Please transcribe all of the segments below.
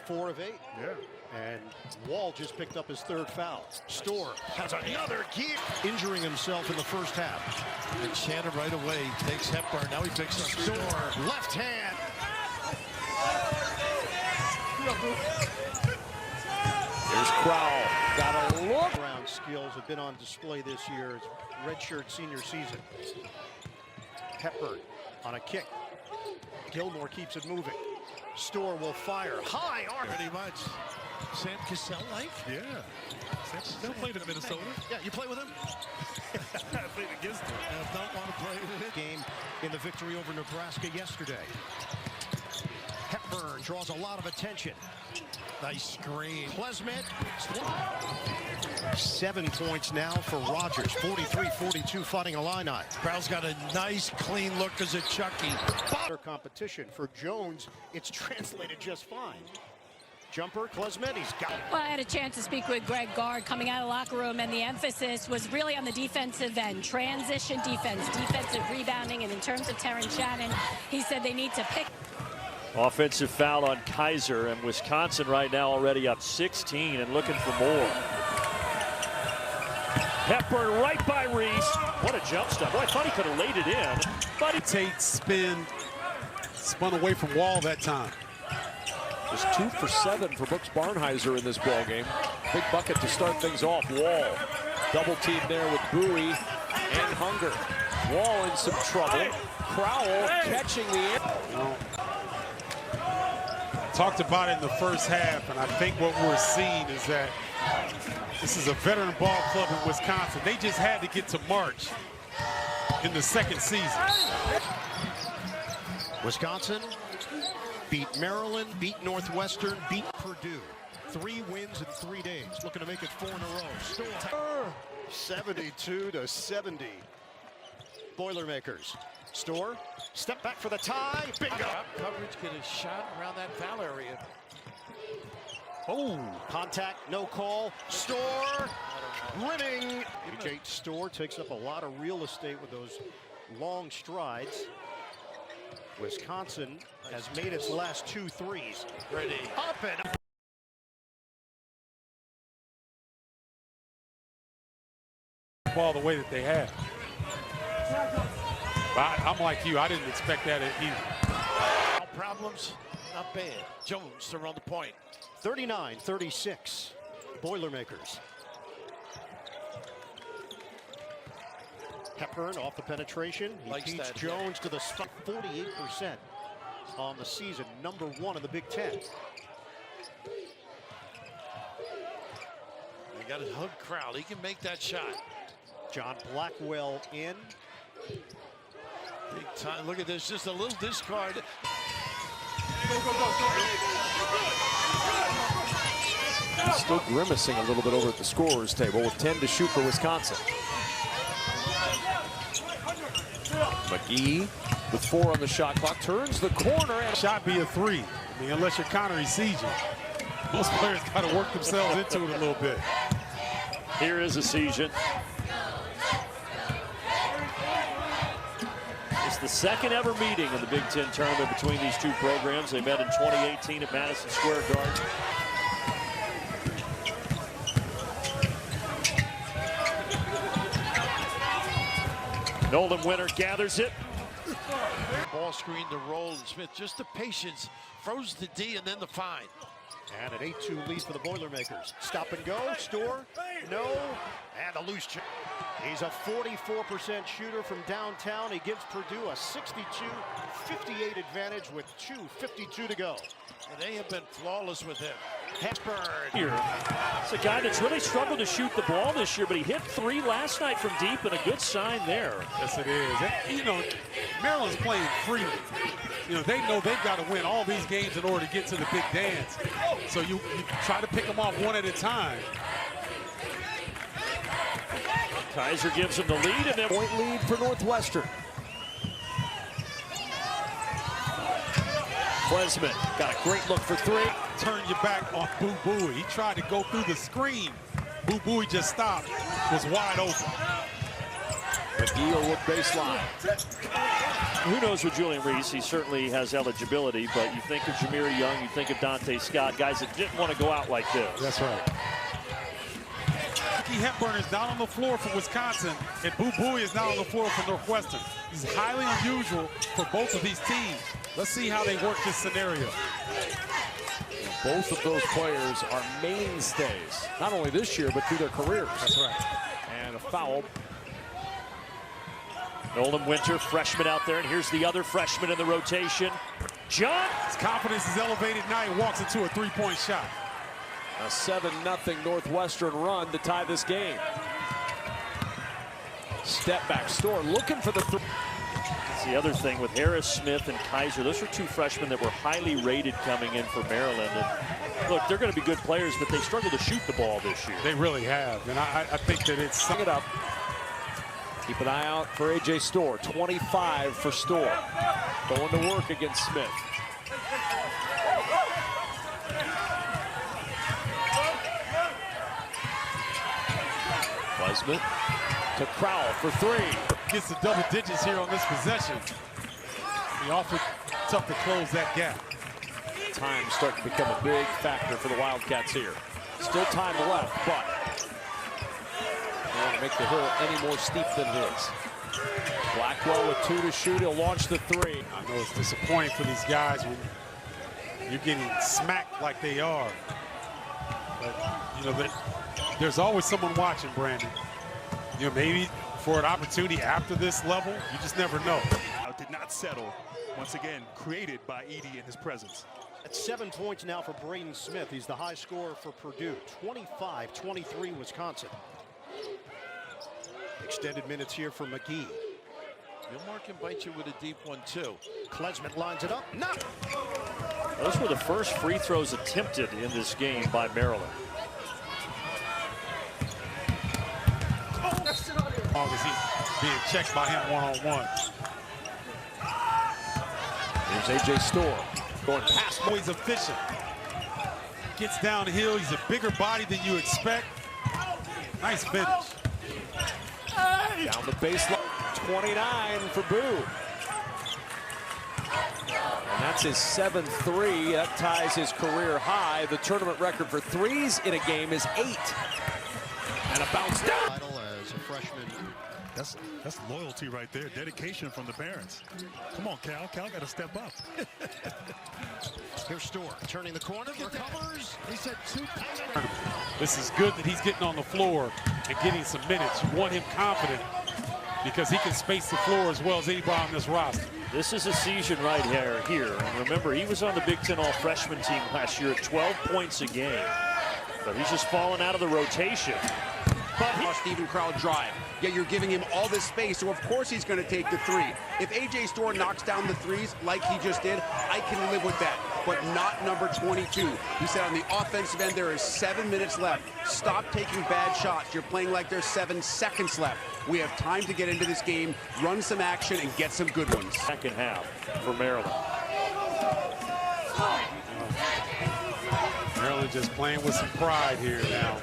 4 of 8. Yeah. And Wall just picked up his 3rd foul. Storr has another gear, injuring himself in the first half. And Shannon right away takes Hepburn. Now he picks up Storr, left hand. Here's Crowell. Got a look. Brown skills have been on display this year as redshirt senior season. Hepburn on a kick. Gilmore keeps it moving. Storr will fire. High arm. Pretty much. Sam Cassell-like? Yeah. Sam played in Minnesota. Yeah, you play with him? I played against him. I don't want to play with it. Game in the victory over Nebraska yesterday. Hepburn draws a lot of attention. Nice screen. Klesmet. 7 points now for Rogers. 43-42 Fighting Illini. Crowell's got a nice clean look as a Chucky. Better competition. For Jones, it's translated just fine. Jumper, Klesmet, he's got it. Well, I had a chance to speak with Greg Gard coming out of the locker room, and the emphasis was really on the defensive end. Transition defense, defensive rebounding, and in terms of Terrence Shannon, he said they need to pick. Offensive foul on Kaiser, and Wisconsin right now already up 16 and looking for more. Hepburn right by Reese. What a jump stop. Boy, I thought he could have laid it in. But he Tate spun away from Wall that time. Just 2 for 7 for Brooks Barnheiser in this ball game. Big bucket to start things off. Wall double team there with Bowie and Hunger. Wall in some trouble. Crowell catching the air. Talked about it in the first half, and I think what we're seeing is that this is a veteran ball club in Wisconsin. They just had to get to March in the second season. Wisconsin beat Maryland, beat Northwestern, beat Purdue. 3 wins in 3 days. Looking to make it 4 in a row. Storr, 72-70. Boilermakers. Storr, step back for the tie. Bingo. Coverage, get a shot around that foul area. Oh, contact, no call. Storr, rimming. J. Storr takes up a lot of real estate with those long strides. Wisconsin has made its last 2 threes. Ready. Up and up. Ball the way that they have. But I'm like you, I didn't expect that either. Problems, not bad. Jones to run the point. 39-36, Boilermakers. Hepburn off the penetration. He Likes beats that Jones to the spot. 48% on the season, #1 in the Big Ten. They got to hug Crowell. He can make that shot. John Blackwell in. Big time. Look at this. Just a little discard. He's still grimacing a little bit over at the scorer's table with 10 to shoot for Wisconsin. McGee with 4 on the shot clock, turns the corner and Shot be a 3. I mean, unless you're Connor Season. Most players got to work themselves into it a little bit. here is a season. It's the second ever meeting in the Big Ten tournament between these two programs. They met in 2018 at Madison Square Garden. Nolan Winter gathers it. Ball screen to roll, and Smith just the patience, froze the D and then the fine. And an 8-2 lead for the Boilermakers. Stop and go, Storr, no, and a loose check. He's a 44% shooter from downtown. He gives Purdue a 62-58 advantage with 2:52 to go. And they have been flawless with him. Hepburn. Here, it's a guy that's really struggled to shoot the ball this year, but he hit 3 last night from deep, and a good sign there. Yes, it is. You know, Maryland's playing freely. You know, they know they've got to win all these games in order to get to the big dance. So you try to pick them off one at a time. Kaiser gives him the lead, and then point lead for Northwestern. Klesmet got a great look for 3. Turn your back on Boo Buie. He tried to go through the screen. Boo Buie just stopped, was wide open. McGee will look baseline. Who knows with Julian Reese? He certainly has eligibility, but you think of Jameer Young, you think of Dante Scott, guys that didn't want to go out like this. That's right. Ricky Hepburn is not on the floor for Wisconsin, and Boo Buie is not on the floor for Northwestern. This is highly unusual for both of these teams. Let's see how they work this scenario. Both of those players are mainstays, not only this year, but through their careers. That's right. And a foul. Nolan Winter, freshman out there, and here's the other freshman in the rotation. John. His confidence is elevated now. He walks into a three-point shot. A 7-0 Northwestern run to tie this game. Step back, Storr looking for the three. That's the other thing with Harris, Smith, and Kaiser. Those are two freshmen that were highly rated coming in for Maryland. And look, they're going to be good players, but they struggle to shoot the ball this year. They really have, and I think that it's... Sum it up. Keep an eye out for A.J. Storr. 25 for Storr. Going to work against Smith. Klesmit to Crowell for three. Gets the double digits here on this possession. He awfully tough to close that gap. Time starting to become a big factor for the Wildcats here. Still time left, but they want to make the hill any more steep than it is. Blackwell with 2 to shoot. He'll launch the three. I know it's disappointing for these guys when you're getting smacked like they are. But, you know, there's always someone watching, Brandon. You know, maybe for an opportunity after this level, you just never know. Did not settle. Once again, created by Edey in his presence. That's 7 points now for Braden Smith. He's the high scorer for Purdue. 25-23 Wisconsin. Extended minutes here for McGee. Gilmore can bite you with a deep one, too. Klesmit lines it up. No! Those were the first free throws attempted in this game by Maryland. Long as he's being checked by him one-on-one. Here's A.J. Storr going past. He's efficient. Gets downhill. He's a bigger body than you expect. Nice finish. Down the baseline. 29 for Boo. And that's his 7-3. That ties his career high. The tournament record for threes in a game is 8. And a bounce down. As a freshman. That's loyalty right there. Dedication from the parents. Come on, Cal. Cal got to step up. Here's Storr turning the corner. Recovers. He said 2 points. This is good that he's getting on the floor and getting some minutes. You want him confident because he can space the floor as well as anybody on this roster. This is a season right here. And remember, he was on the Big Ten All-Freshman team last year at 12 points a game. But he's just fallen out of the rotation. But Stephen Crowell drive. Yet you're giving him all this space, so of course he's going to take the three. If A.J. Storr knocks down the threes like he just did, I can live with that. But not number 22. He said on the offensive end there is 7 minutes left. Stop taking bad shots. You're playing like there's 7 seconds left. We have time to get into this game, run some action, and get some good ones. Second half for Maryland. Maryland just playing with some pride here now.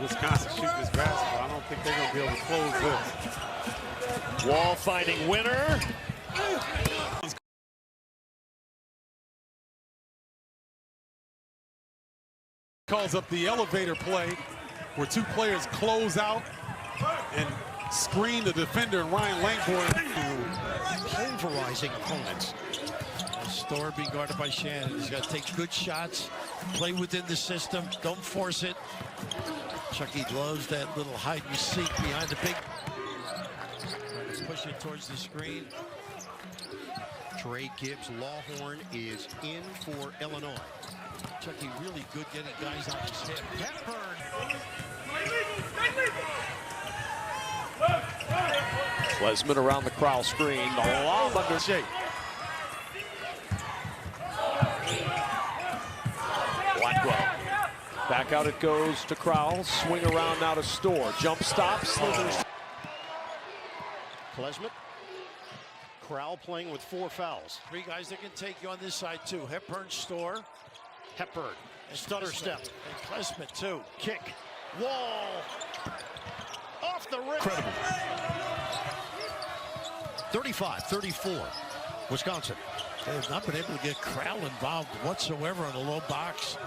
Wisconsin shooting this basketball. I don't think they're going to be able to close this. Wall finding Winter. Calls up the elevator play where 2 players close out and screen the defender and Ryan Langford. Pulverizing opponents. Storr being guarded by Shannon. He's got to take good shots, play within the system, don't force it. Chucky loves that little hide and seek behind the big. He's pushing towards the screen. Trey Gibbs Lawhorn is in for Illinois. Chucky really good getting guys on his hip. Hepburn. Klesmit around the Crowell screen. The lob under shape. Blackwell. Back out it goes to Crowell. Swing around now to Storr. Jump stop. Slithers. Klesmit. Crowell playing with 4 fouls. 3 guys that can take you on this side too. Hepburn, Storr. Hepburn. Stutter step. And Klesmit too. Kick. Wall. off the rim. Incredible. 35-34, Wisconsin. They have not been able to get Crowell involved whatsoever in the low box.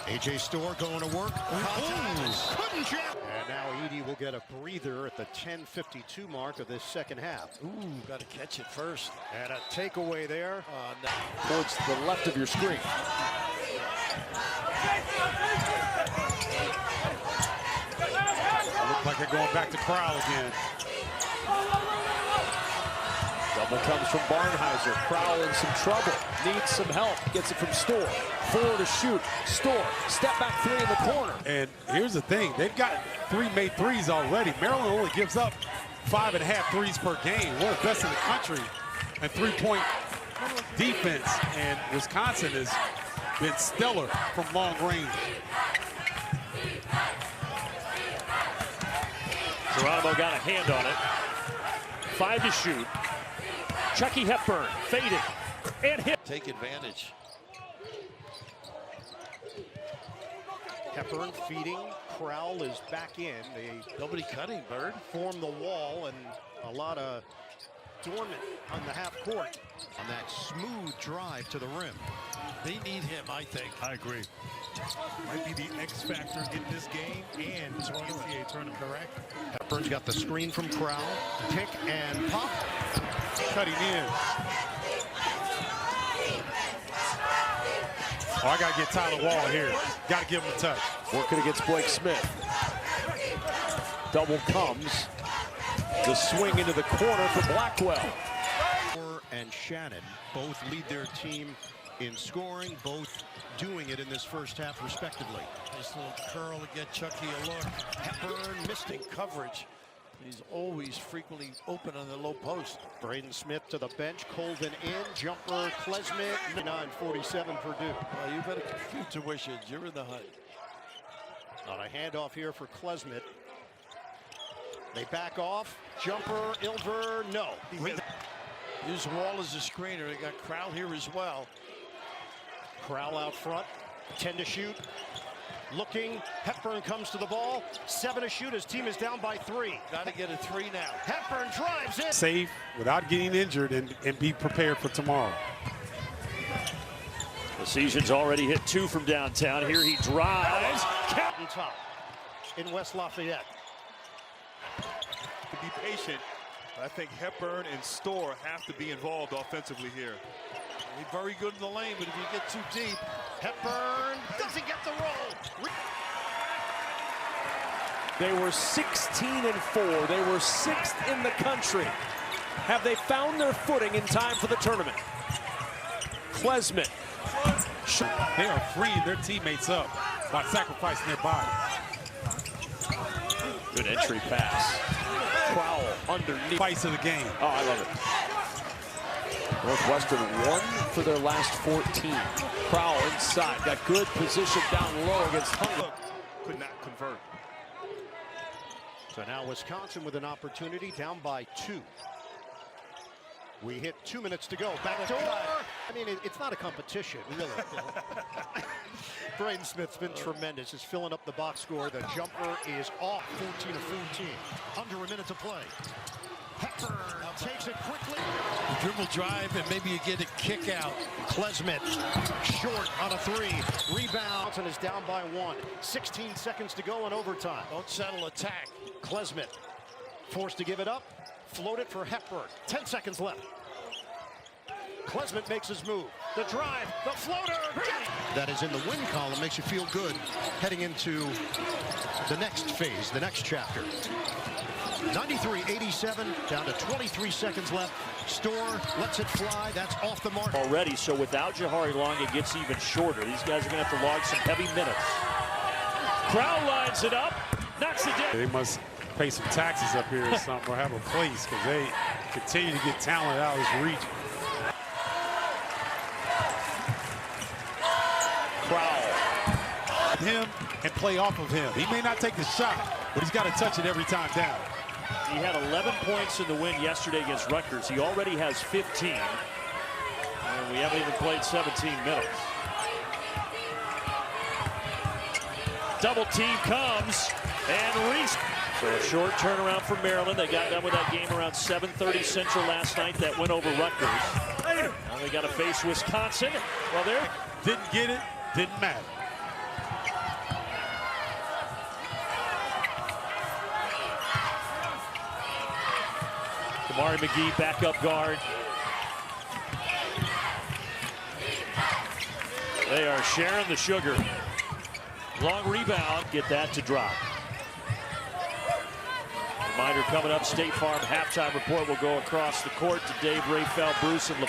A.J. Storr going to work. Couldn't jump. And now Edey will get a breather at the 10:52 mark of this second half. Ooh, got to catch it first. And a takeaway there. No. Towards the left of your screen. Look like they're going back to Crowell again. Double comes from Barnheiser. Crowell in some trouble. Needs some help. Gets it from Storr. 4 to shoot. Storr. Step back 3 in the corner. And here's the thing. They've got 3 made threes already. Maryland only gives up 5.5 threes per game. One of the best in the country. And 3-point defense. And Wisconsin has been stellar from long range. Geronimo got a hand on it. 5 to shoot. Chucky Hepburn faded and hit. Take advantage. Hepburn feeding. Crowell is back in. They Nobody cutting, Bird. form the wall, and a lot of dormant on the half court on that smooth drive to the rim. They need him, I think. I agree. Might be the X factor in this game and NCAA tournament. Correct. Hepburn's got the screen from Crowell. Pick and pop. Cutting in. Oh, I got to get Tyler Wall here. Got to give him a touch. Working against Blake Smith. Double comes. The swing into the corner for Blackwell. And Shannon both lead their team in scoring, both doing it in this first half respectively. Nice little curl to get Chucky a look. Hepburn missed it. Coverage. He's always frequently open on the low post. Braden Smith to the bench. Colvin in. Jumper. Klesmit. 9:47 Purdue. Well, you've had a few tuitions. You're in the hunt. On a handoff here for Klesmit. They back off. Jumper. Ilver. No. Use Wall as a screener. They got Crowell here as well. Crowell out front. 10 to shoot. Looking. Hepburn comes to the ball. 7 to shoot. His team is down by 3. Got to get a 3 now. Hepburn drives in. Save without getting injured and be prepared for tomorrow. The season's already hit 2 from downtown. Here he drives. Captain top in West Lafayette. To be patient. I think Hepburn and Storr have to be involved offensively here. He's very good in the lane, but if you get too deep, Hepburn doesn't get the roll. They were 16-4. They were 6th in the country. Have they found their footing in time for the tournament? Klesmit. They are freeing their teammates up by sacrificing their bodies. Good entry pass. Crowell underneath. Fights of the game. Oh, I love it. Northwestern 1 for their last 14. Crowell inside. Got good position down low against Hunger. Could not convert. So now Wisconsin with an opportunity, down by 2. We hit 2 minutes to go. Back door. I mean, it's not a competition, really. Braden Smith's been tremendous. He's filling up the box score. The jumper is off. 14 of 14. Under a minute to play. Hepburn takes it quickly. dribble drive, and maybe you get a kick out. Klesmit short on a 3. Rebound and is down by 1. 16 seconds to go in overtime. Don't settle attack. Klesmit forced to give it up. Float it for Hepburn. 10 seconds left. Klesmit makes his move. The drive, the floater. That is in the win column. Makes you feel good heading into the next phase, the next chapter. 93-87, down to 23 seconds left. Storr lets it fly. That's off the mark. Already, so without Jahari Long, it gets even shorter. These guys are going to have to log some heavy minutes. Crowell lines it up, knocks it down. They must pay some taxes up here or something, or have a place, because they continue to get talent out of this region. Crowell. Him and play off of him. He may not take the shot, but he's got to touch it every time down. He had 11 points in the win yesterday against Rutgers. He already has 15. And we haven't even played 17 minutes. Double team comes, and Reese So a short turnaround for Maryland. They got done with that game around 7:30 Central last night. That went over Rutgers. Now they got to face Wisconsin. Well, they Didn't get it, didn't matter. Kamari McGee, backup guard. They are sharing the sugar. Long rebound, get that to drop. Reminder coming up, State Farm halftime report will go across the court to Dave, Rayfeld, Bruce, and LaFleur.